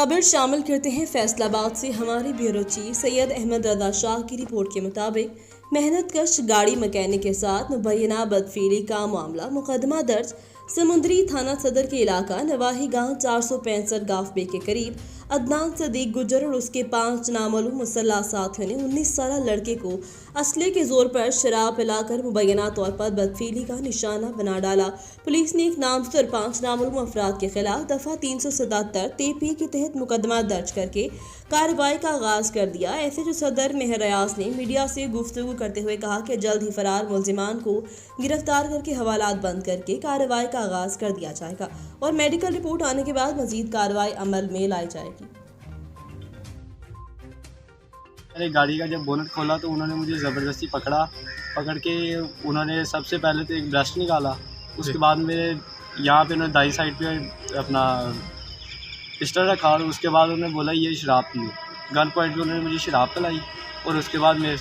खबर शामिल करते हैं फैसलाबाद से हमारे ब्यूरो चीफ सैयद अहमद रजा शाह की रिपोर्ट के मुताबिक मेहनतकश गाड़ी मैकेनिक के साथ मुबैना बदफीली का मामला। मुकदमा दर्ज समुंदरी थाना सदर के इलाका नवाही गांव 465 गाफबे के करीब अदनान सदीक गुजर और उसके 5 नामालूम मुसल्ला साथियों ने 19 साल लड़के को असले के जोर पर शराब पिलाकर मुबैना तौर पर बदफीली का निशाना बना डाला। पुलिस ने एक नामजद और 5 नामालूम अफराद के खिलाफ दफा 377 TP के तहत मुकदमा दर्ज करके कार्रवाई का आगाज कर दिया। SHO सदर मेहर रियाज ने मीडिया से गुफ्तगू करते हुए कहा कि जल्द ही फरार मुलजिमान को गिरफ्तार करके हवालात बंद करके कार्रवाई का आगाज कर दिया जाएगा और मेडिकल रिपोर्ट आने के बाद मजीद कार्रवाई अमल में लाई जाएगी। मेरे गाड़ी का जब बोनट खोला तो उन्होंने मुझे ज़बरदस्ती पकड़ के उन्होंने सबसे पहले तो एक ब्रश निकाला, उसके बाद मेरे यहाँ पे उन्होंने दाई साइड पे अपना पिस्टल रखा और उसके बाद उन्होंने बोला ये शराब पियो। गन पॉइंट पे उन्होंने मुझे शराब पिलाई और उसके बाद मेरे